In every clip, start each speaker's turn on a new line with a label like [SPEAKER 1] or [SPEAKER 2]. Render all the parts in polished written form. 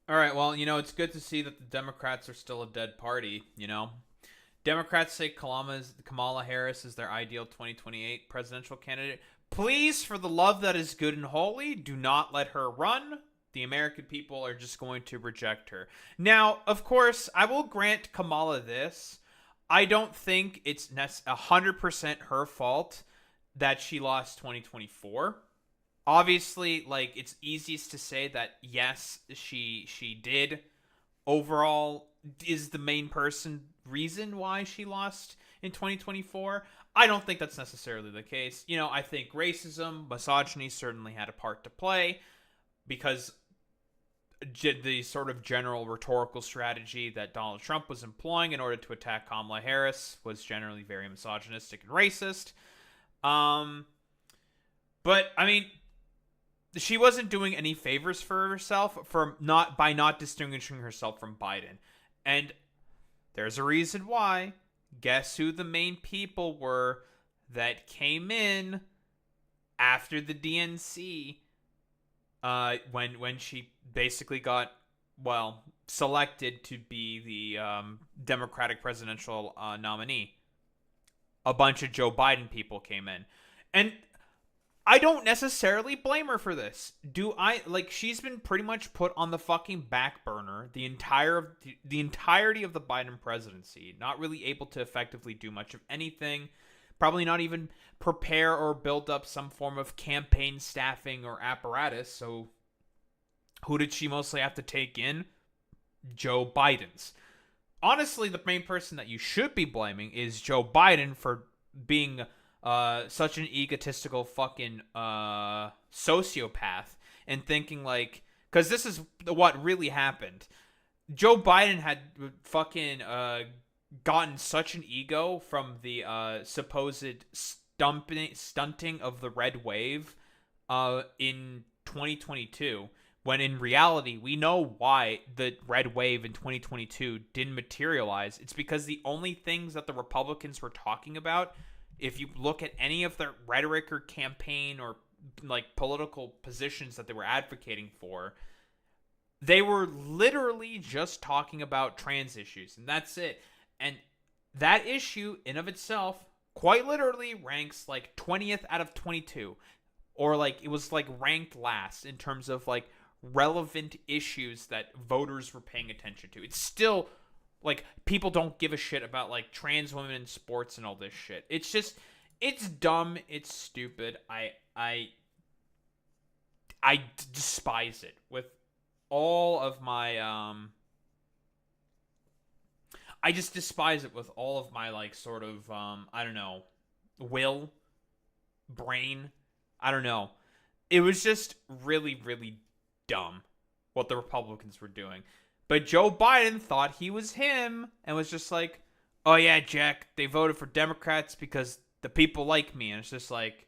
[SPEAKER 1] All right, well, it's good to see that the Democrats are still a dead party, Democrats say Kamala Harris is their ideal 2028 presidential candidate. Please, for the love that is good and holy, do not let her run. The American people are just going to reject her. Now, of course, I will grant Kamala this. I don't think it's 100% her fault that she lost 2024. Obviously, like, it's easiest to say that yes, she did overall is the main reason why she lost in 2024. I don't think that's necessarily the case. I think racism, misogyny certainly had a part to play because the sort of general rhetorical strategy that Donald Trump was employing in order to attack Kamala Harris was generally very misogynistic and racist. Um, but I mean, she wasn't doing any favors for herself for not by not distinguishing herself from Biden. And there's a reason why. Guess who the main people were that came in after the DNC when she basically got, well, selected to be the Democratic presidential nominee. A bunch of Joe Biden people came in. And I don't necessarily blame her for this. Do I like she's been pretty much put on the fucking back burner the entirety of the Biden presidency, not really able to effectively do much of anything, probably not even prepare or build up some form of campaign staffing or apparatus. So who did she mostly have to take in? Joe Biden's. Honestly, the main person that you should be blaming is Joe Biden for being such an egotistical fucking sociopath and thinking like, because this is what really happened. Joe Biden had fucking gotten such an ego from the supposed stunting of the red wave in 2022, when in reality we know why the red wave in 2022 didn't materialize. It's because the only things that the Republicans were talking about, if you look at any of their rhetoric or campaign or like political positions that they were advocating for, they were literally just talking about trans issues, and that's it. And that issue in of itself quite literally ranks like 20th out of 22, or like it was like ranked last in terms of like relevant issues that voters were paying attention to. It's still like people don't give a shit about like trans women in sports and all this shit. It's dumb, it's stupid. I despise it with all of my I just despise it with all of my like sort of I don't know, will, brain. I don't know. It was just really really dumb what the Republicans were doing. But Joe Biden thought he was him and was just like, "Oh yeah, Jack, they voted for Democrats because the people like me." And it's just like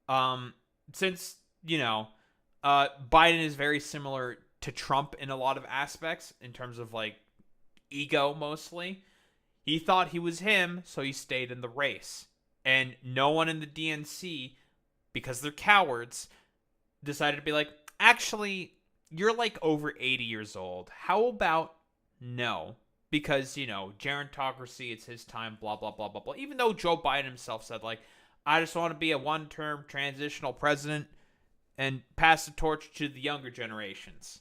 [SPEAKER 1] um since, Biden is very similar to Trump in a lot of aspects in terms of like ego mostly. He thought he was him, so he stayed in the race. And no one in the DNC, because they're cowards, decided to be like, actually, you're like over 80 years old. How about no? Because, gerontocracy, it's his time, blah, blah, blah, blah, blah. Even though Joe Biden himself said, like, I just want to be a one term transitional president and pass the torch to the younger generations.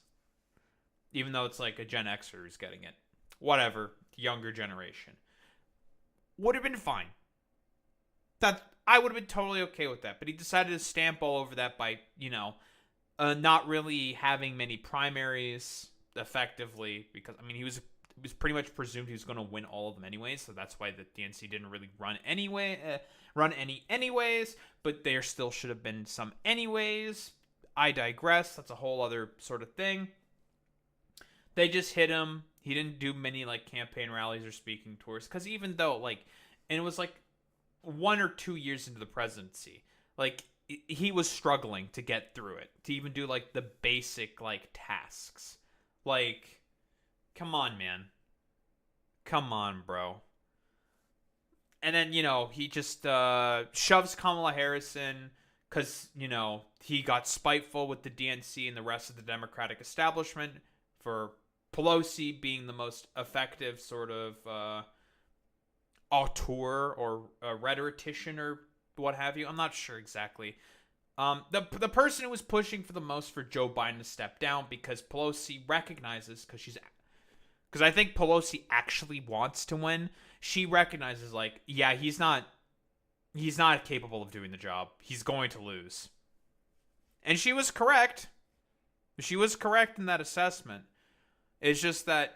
[SPEAKER 1] Even though it's like a Gen Xer who's getting it. Whatever, younger generation. Would have been fine. That I would have been totally okay with that. But he decided to stamp all over that by, not really having many primaries effectively, because I mean he was pretty much presumed he was going to win all of them anyways, so that's why the DNC didn't really run any anyways, but there still should have been some anyways. I digress. That's a whole other sort of thing. They just hit him. He didn't do many like campaign rallies or speaking tours, because even though like, and it was like 1 or 2 years into the presidency, like he was struggling to get through it, to even do like the basic like tasks. Like, come on, man. Come on, bro. And then, he just shoves Kamala Harris in because, he got spiteful with the DNC and the rest of the Democratic establishment for Pelosi being the most effective sort of auteur or rhetorician or what have you. I'm not sure exactly. The person who was pushing for the most for Joe Biden to step down because Pelosi recognizes, because I think Pelosi actually wants to win. She recognizes, like, yeah, he's not capable of doing the job. He's going to lose. And she was correct. She was correct in that assessment. It's just that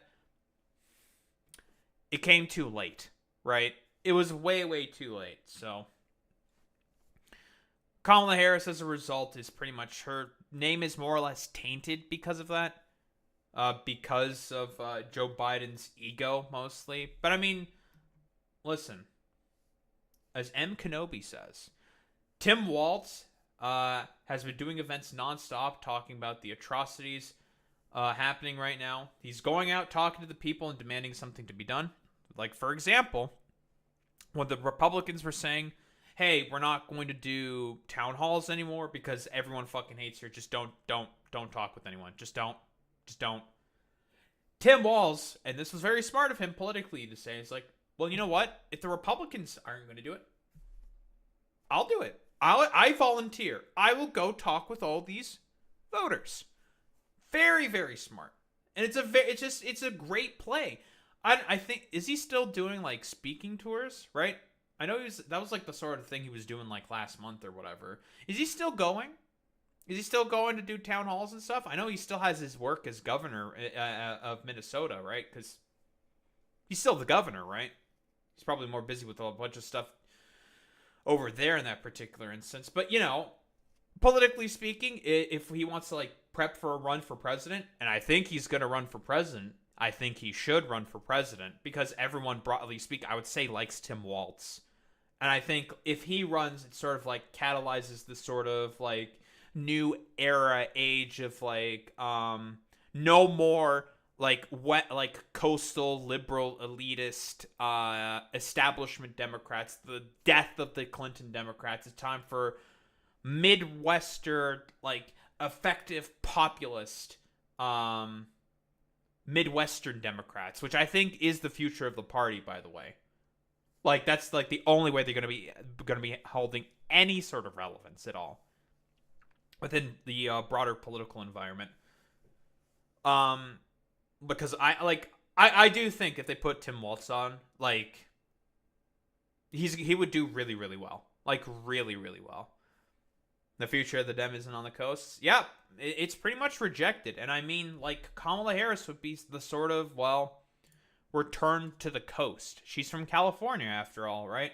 [SPEAKER 1] it came too late, right? It was way, way too late. So Kamala Harris, as a result, is pretty much, her name is more or less tainted because of that. Because of Joe Biden's ego, mostly. But I mean, listen. As M. Kenobi says, Tim Walz has been doing events nonstop, talking about the atrocities happening right now. He's going out, talking to the people, and demanding something to be done. Like, for example, when the Republicans were saying, hey, we're not going to do town halls anymore because everyone fucking hates her. Just don't talk with anyone. Just don't. Tim Walz, and this was very smart of him politically to say, it's like, well, you know what? If the Republicans aren't going to do it, I'll do it. I volunteer. I will go talk with all these voters. Very, very smart. And it's a great play. I think, is he still doing like speaking tours, right? I know that was like the sort of thing he was doing like last month or whatever. Is he still going? Is he still going to do town halls and stuff? I know he still has his work as governor of Minnesota, right? Because he's still the governor, right? He's probably more busy with a bunch of stuff over there in that particular instance. But, you know, politically speaking, if he wants to, like, prep for a run for president, and I think he's going to run for president, I think he should run for president, because everyone, broadly speaking, I would say likes Tim Walz. And I think if he runs, it sort of, like, catalyzes this sort of, like, new era age of, like, no more like coastal liberal elitist establishment Democrats, the death of the Clinton Democrats. It's time for Midwestern, like, effective populist Midwestern Democrats, which I think is the future of the party, by the way. Like, that's like the only way they're going to be holding any sort of relevance at all within the broader political environment. Because I do think if they put Tim Walz on, like, he would do really, really well. Like, really, really well. The future of the Dem isn't on the coast. Yeah, it's pretty much rejected. And I mean, like, Kamala Harris would be the sort of, well, return to the coast. She's from California, after all, right?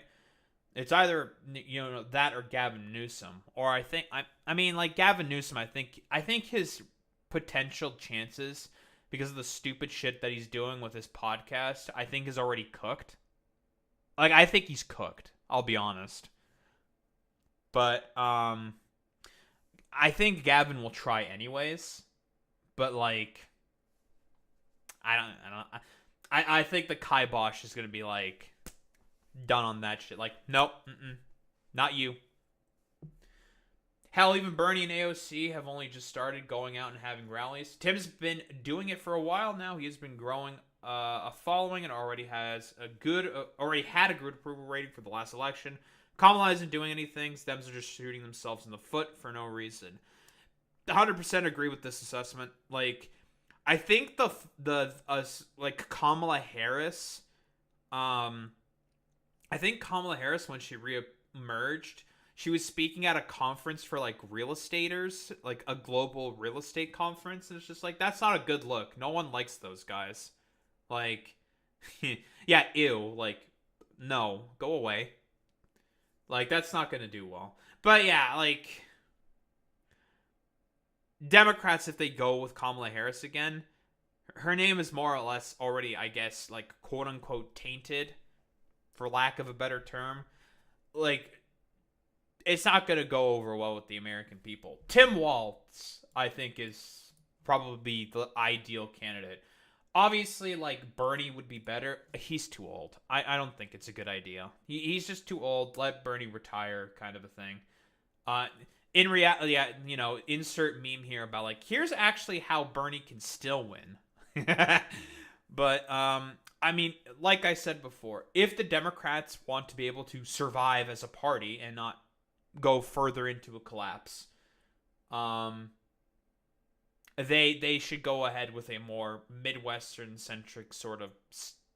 [SPEAKER 1] It's either, you know, that or Gavin Newsom. Or I mean, like, Gavin Newsom, I think his potential chances, because of the stupid shit that he's doing with his podcast, I think is already cooked. Like, I think he's cooked. I'll be honest. But, I think Gavin will try anyways. But, like, I think the kibosh is going to be, like, done on that shit. Like, nope, not you. Hell, even Bernie and AOC have only just started going out and having rallies. Tim's been doing it for a while now. He has been growing a following and already had a good approval rating for the last election. Kamala isn't doing anything. Dems are just shooting themselves in the foot for no reason. 100% agree with this assessment. Like, I think like Kamala Harris, I think Kamala Harris, when she re-emerged, she was speaking at a conference for, like, real estaters, like a global real estate conference, and it's just like, that's not a good look. No one likes those guys. Like, yeah, ew. Like, no, go away. Like, that's not gonna do well. But yeah, like, Democrats, if they go with Kamala Harris again, her name is more or less already, I guess, like, quote-unquote tainted, for lack of a better term. Like, it's not going to go over well with the American people. Tim Walz, I think, is probably the ideal candidate. Obviously, like, Bernie would be better. He's too old. I don't think it's a good idea. He's just too old. Let Bernie retire, kind of a thing. In reality, you know, insert meme here about, like, here's actually how Bernie can still win. But I mean, like I said before, if the Democrats want to be able to survive as a party and not go further into a collapse, um, they should go ahead with a more Midwestern centric sort of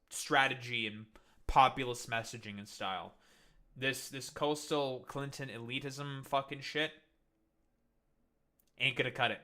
[SPEAKER 1] strategy and populist messaging and style. This coastal Clinton elitism fucking shit ain't gonna cut it.